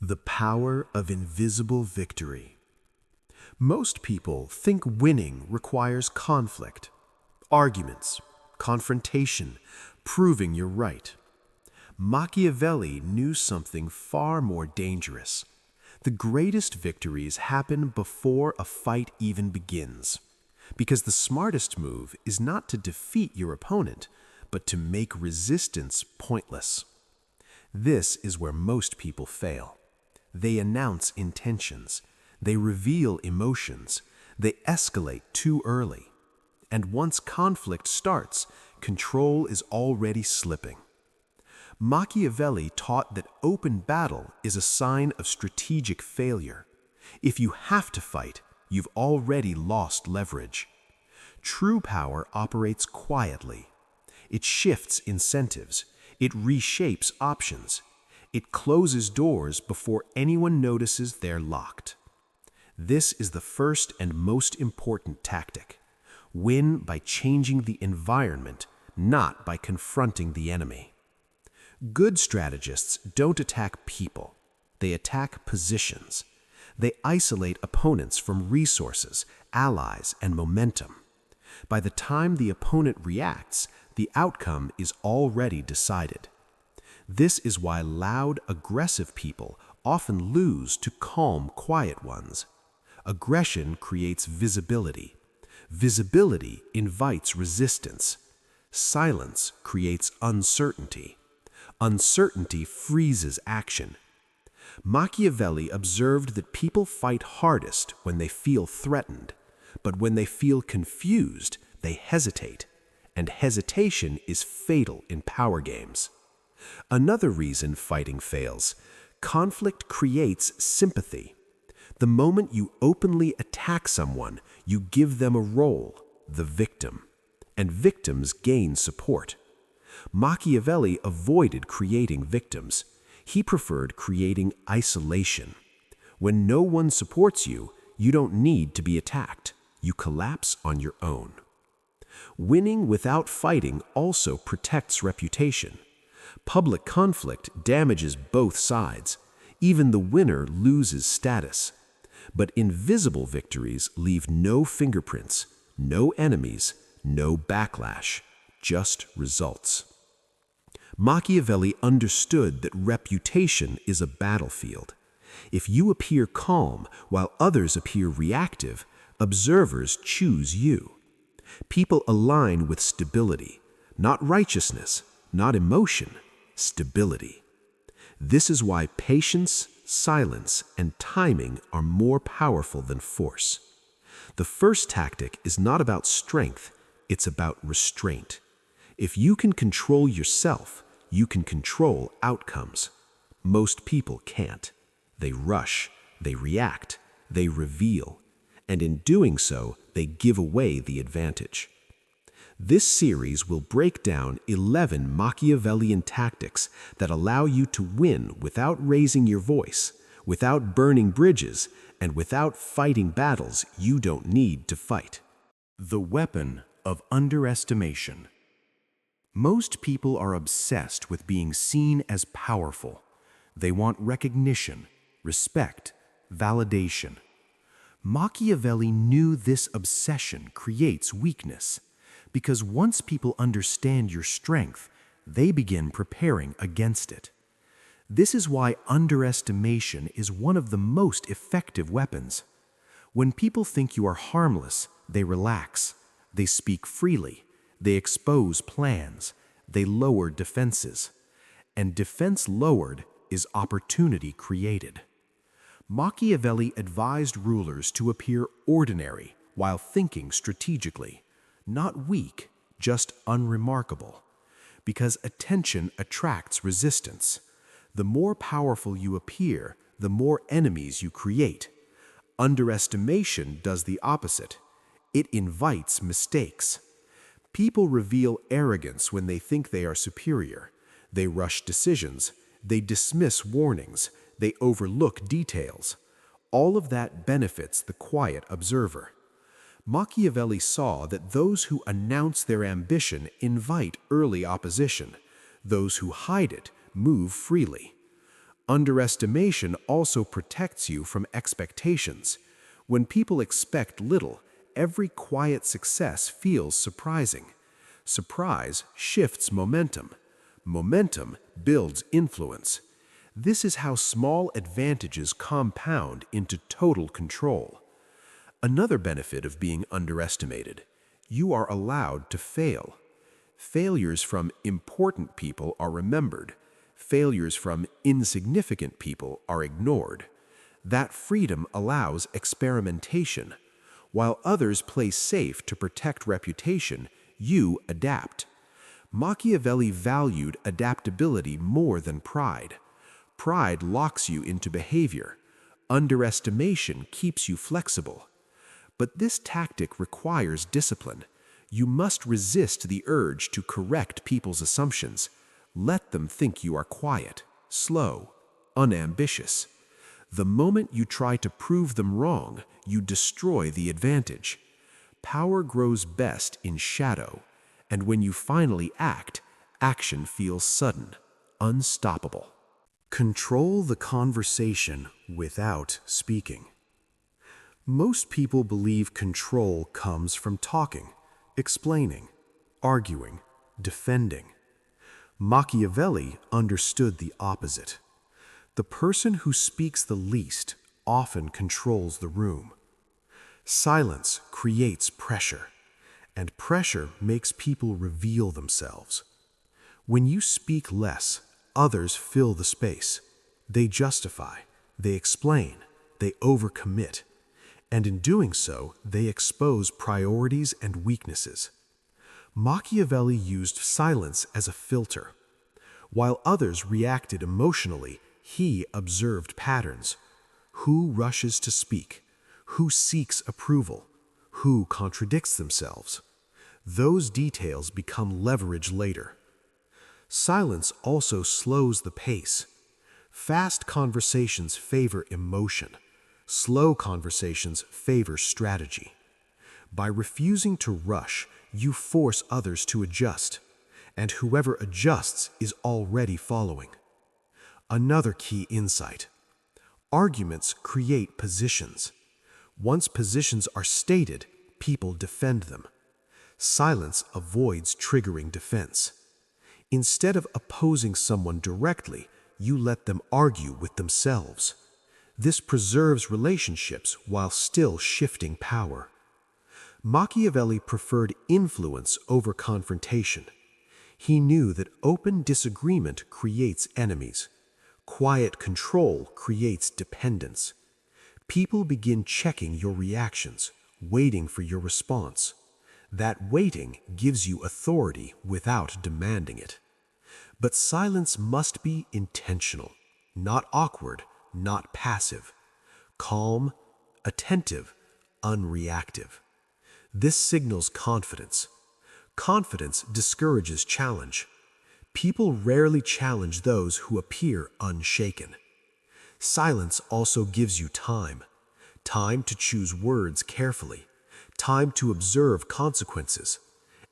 The power of invisible victory. Most people think winning requires conflict, arguments, confrontation, proving you're right. Machiavelli knew something far more dangerous. The greatest victories happen before a fight even begins, because the smartest move is not to defeat your opponent, but to make resistance pointless. This is where most people fail. They announce intentions, they reveal emotions, they escalate too early. And once conflict starts, control is already slipping. Machiavelli taught that open battle is a sign of strategic failure. If you have to fight, you've already lost leverage. True power operates quietly. It shifts incentives. It reshapes options. It closes doors before anyone notices they're locked. This is the first and most important tactic. Win by changing the environment, not by confronting the enemy. Good strategists don't attack people. They attack positions. They isolate opponents from resources, allies, and momentum. By the time the opponent reacts, the outcome is already decided. This is why loud, aggressive people often lose to calm, quiet ones. Aggression creates visibility. Visibility invites resistance. Silence creates uncertainty. Uncertainty freezes action. Machiavelli observed that people fight hardest when they feel threatened, but when they feel confused, they hesitate, and hesitation is fatal in power games. Another reason fighting fails: conflict creates sympathy. The moment you openly attack someone, you give them a role, the victim, and victims gain support. Machiavelli avoided creating victims. He preferred creating isolation. When no one supports you, you don't need to be attacked. You collapse on your own. Winning without fighting also protects reputation. Public conflict damages both sides. Even the winner loses status. But invisible victories leave no fingerprints, no enemies, no backlash, just results. Machiavelli understood that reputation is a battlefield. If you appear calm while others appear reactive, observers choose you. People align with stability, not righteousness, not emotion, stability. This is why patience, silence, and timing are more powerful than force. The first tactic is not about strength, it's about restraint. If you can control yourself, you can control outcomes. Most people can't. They rush, they react, they reveal, and in doing so, they give away the advantage. This series will break down 11 Machiavellian tactics that allow you to win without raising your voice, without burning bridges, and without fighting battles you don't need to fight. The weapon of underestimation. Most people are obsessed with being seen as powerful. They want recognition, respect, validation. Machiavelli knew this obsession creates weakness, because once people understand your strength, they begin preparing against it. This is why underestimation is one of the most effective weapons. When people think you are harmless, they relax, they speak freely, they expose plans, they lower defenses. And defense lowered is opportunity created. Machiavelli advised rulers to appear ordinary while thinking strategically, not weak, just unremarkable. Because attention attracts resistance. The more powerful you appear, the more enemies you create. Underestimation does the opposite. It invites mistakes. People reveal arrogance when they think they are superior. They rush decisions. They dismiss warnings. They overlook details. All of that benefits the quiet observer. Machiavelli saw that those who announce their ambition invite early opposition. Those who hide it move freely. Underestimation also protects you from expectations. When people expect little, every quiet success feels surprising. Surprise shifts momentum. Momentum builds influence. This is how small advantages compound into total control. Another benefit of being underestimated: you are allowed to fail. Failures from important people are remembered. Failures from insignificant people are ignored. That freedom allows experimentation. While others play safe to protect reputation, you adapt. Machiavelli valued adaptability more than pride. Pride locks you into behavior. Underestimation keeps you flexible. But this tactic requires discipline. You must resist the urge to correct people's assumptions. Let them think you are quiet, slow, unambitious. The moment you try to prove them wrong, you destroy the advantage. Power grows best in shadow, and when you finally act, action feels sudden, unstoppable. Control the conversation without speaking. Most people believe control comes from talking, explaining, arguing, defending. Machiavelli understood the opposite. The person who speaks the least often controls the room. Silence creates pressure, and pressure makes people reveal themselves. When you speak less, others fill the space. They justify, they explain, they overcommit, and in doing so, they expose priorities and weaknesses. Machiavelli used silence as a filter. While others reacted emotionally, he observed patterns. Who rushes to speak? Who seeks approval? Who contradicts themselves? Those details become leverage later. Silence also slows the pace. Fast conversations favor emotion. Slow conversations favor strategy. By refusing to rush, you force others to adjust, and whoever adjusts is already following. Another key insight: arguments create positions. Once positions are stated, people defend them. Silence avoids triggering defense. Instead of opposing someone directly, you let them argue with themselves. This preserves relationships while still shifting power. Machiavelli preferred influence over confrontation. He knew that open disagreement creates enemies. Quiet control creates dependence. People begin checking your reactions, waiting for your response. That waiting gives you authority without demanding it. But silence must be intentional, not awkward, not passive. Calm, attentive, unreactive. This signals confidence. Confidence discourages challenge. People rarely challenge those who appear unshaken. Silence also gives you time. Time to choose words carefully. Time to observe consequences.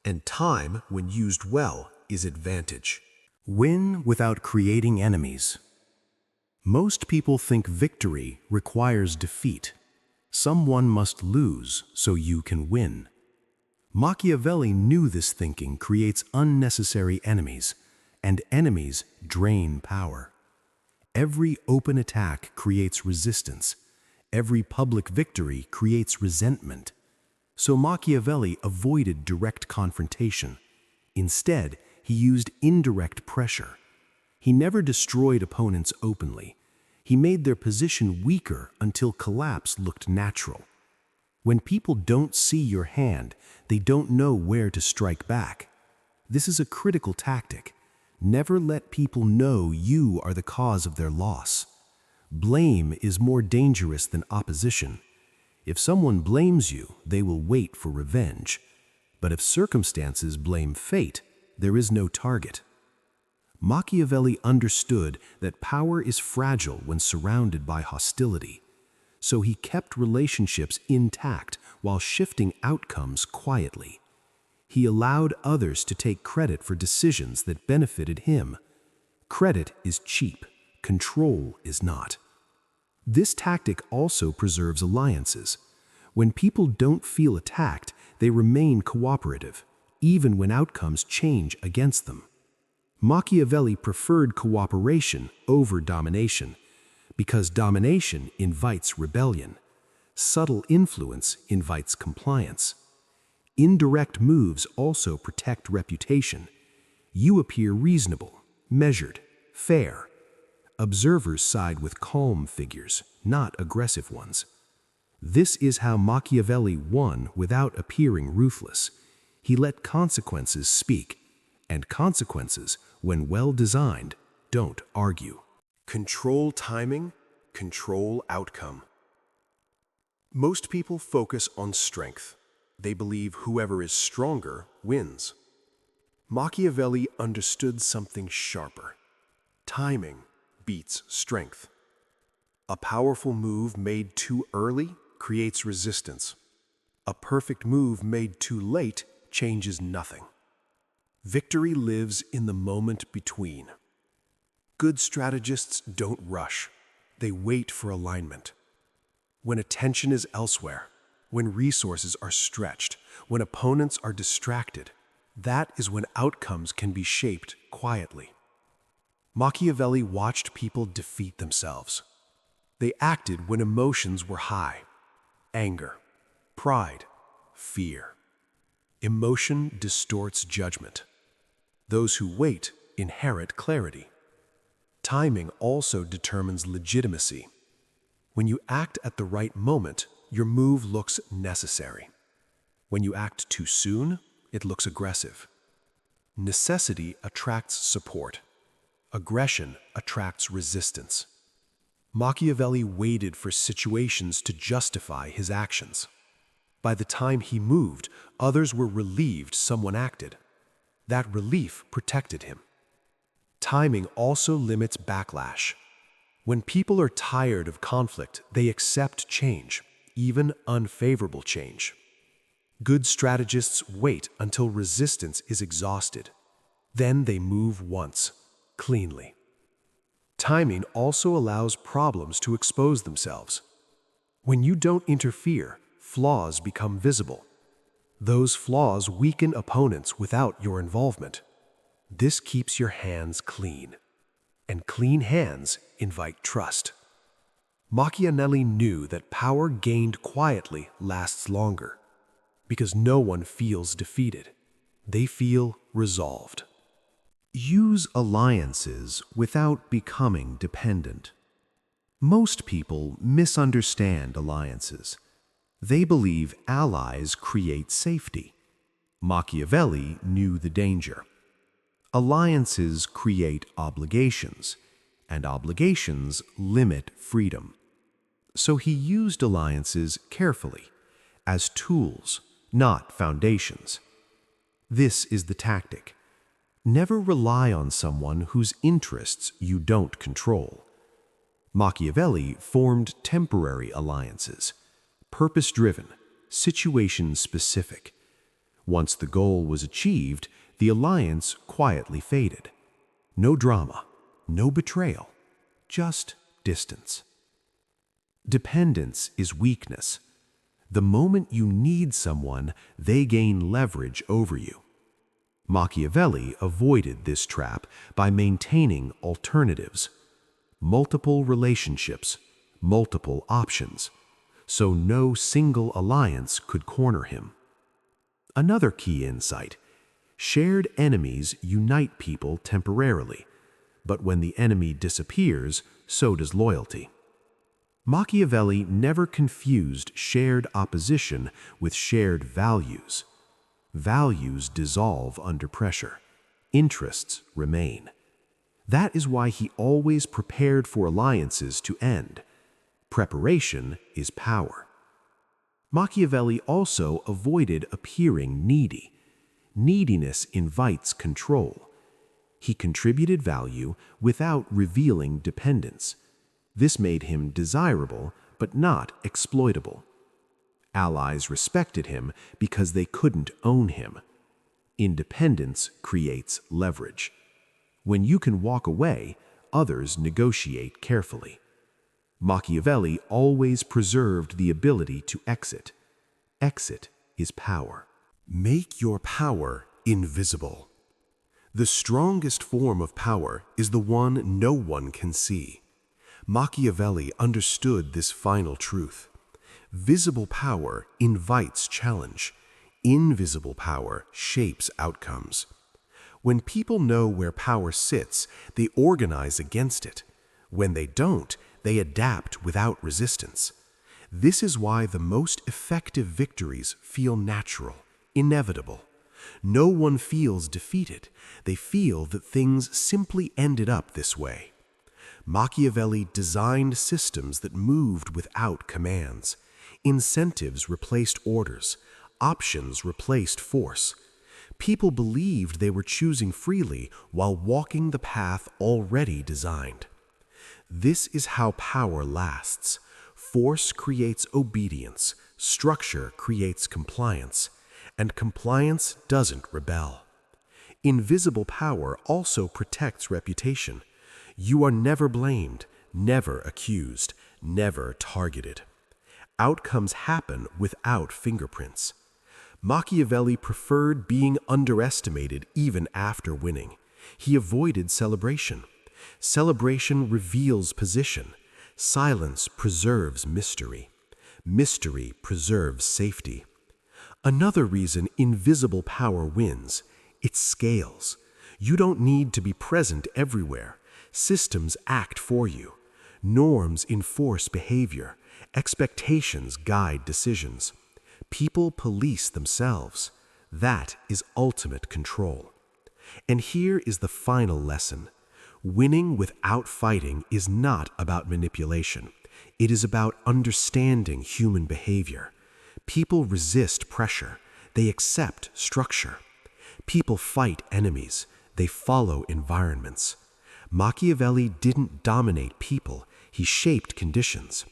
And time, when used well, is advantage. Win without creating enemies. Most people think victory requires defeat. Someone must lose so you can win. Machiavelli knew this thinking creates unnecessary enemies, and enemies drain power. Every open attack creates resistance. Every public victory creates resentment. So Machiavelli avoided direct confrontation. Instead, he used indirect pressure. He never destroyed opponents openly. He made their position weaker until collapse looked natural. When people don't see your hand, they don't know where to strike back. This is a critical tactic. Never let people know you are the cause of their loss. Blame is more dangerous than opposition. If someone blames you, they will wait for revenge. But if circumstances blame fate, there is no target. Machiavelli understood that power is fragile when surrounded by hostility. So he kept relationships intact while shifting outcomes quietly. He allowed others to take credit for decisions that benefited him. Credit is cheap. control is not. This tactic also preserves alliances. When people don't feel attacked, they remain cooperative, even when outcomes change against them. Machiavelli preferred cooperation over domination, because domination invites rebellion. Subtle influence invites compliance. Indirect moves also protect reputation. You appear reasonable, measured, fair. Observers side with calm figures, not aggressive ones. This is how Machiavelli won without appearing ruthless. He let consequences speak, and consequences, when well designed, don't argue. Control timing, control outcome. Most people focus on strength. They believe whoever is stronger wins. Machiavelli understood something sharper. Timing beats strength. A powerful move made too early creates resistance. A perfect move made too late changes nothing. Victory lives in the moment between. Good strategists don't rush. They wait for alignment. When attention is elsewhere, when resources are stretched, when opponents are distracted, that is when outcomes can be shaped quietly. Machiavelli watched people defeat themselves. They acted when emotions were high: anger, pride, fear. Emotion distorts judgment. Those who wait inherit clarity. Timing also determines legitimacy. When you act at the right moment, your move looks necessary. When you act too soon, it looks aggressive. Necessity attracts support. Aggression attracts resistance. Machiavelli waited for situations to justify his actions. By the time he moved, others were relieved someone acted. That relief protected him. Timing also limits backlash. When people are tired of conflict, they accept change, even unfavorable change. Good strategists wait until resistance is exhausted. Then they move once, cleanly. Timing also allows problems to expose themselves. When you don't interfere, flaws become visible. Those flaws weaken opponents without your involvement. This keeps your hands clean. And clean hands invite trust. Machiavelli knew that power gained quietly lasts longer, because no one feels defeated. They feel resolved. Use alliances without becoming dependent. Most people misunderstand alliances. They believe allies create safety. Machiavelli knew the danger. Alliances create obligations, and obligations limit freedom. So he used alliances carefully, as tools, not foundations. This is the tactic. Never rely on someone whose interests you don't control. Machiavelli formed temporary alliances, purpose-driven, situation-specific. Once the goal was achieved, the alliance quietly faded. No drama, no betrayal, just distance. Dependence is weakness. The moment you need someone, they gain leverage over you. Machiavelli avoided this trap by maintaining alternatives, multiple relationships, multiple options, so no single alliance could corner him. Another key insight: shared enemies unite people temporarily, but when the enemy disappears, so does loyalty. Machiavelli never confused shared opposition with shared values. Values dissolve under pressure. Interests remain. That is why he always prepared for alliances to end. Preparation is power. Machiavelli also avoided appearing needy. Neediness invites control. He contributed value without revealing dependence. This made him desirable, but not exploitable. Allies respected him because they couldn't own him. Independence creates leverage. When you can walk away, others negotiate carefully. Machiavelli always preserved the ability to exit. Exit is power. Make your power invisible. The strongest form of power is the one no one can see. Machiavelli understood this final truth. Visible power invites challenge. Invisible power shapes outcomes. When people know where power sits, they organize against it. When they don't, they adapt without resistance. This is why the most effective victories feel natural, inevitable. No one feels defeated. They feel that things simply ended up this way. Machiavelli designed systems that moved without commands. Incentives replaced orders. Options replaced force. People believed they were choosing freely while walking the path already designed. This is how power lasts. Force creates obedience, structure creates compliance, and compliance doesn't rebel. Invisible power also protects reputation. You are never blamed, never accused, never targeted. Outcomes happen without fingerprints. Machiavelli preferred being underestimated even after winning. He avoided celebration. Celebration reveals position. Silence preserves mystery. Mystery preserves safety. Another reason invisible power wins: it scales. You don't need to be present everywhere. Systems act for you. Norms enforce behavior. Expectations guide decisions. People police themselves. That is ultimate control. And here is the final lesson. Winning without fighting is not about manipulation. It is about understanding human behavior. People resist pressure. They accept structure. People fight enemies. They follow environments. Machiavelli didn't dominate people. He shaped conditions.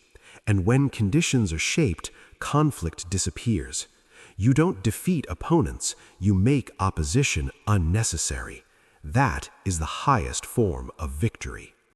And when conditions are shaped, conflict disappears. You don't defeat opponents. You make opposition unnecessary. That is the highest form of victory.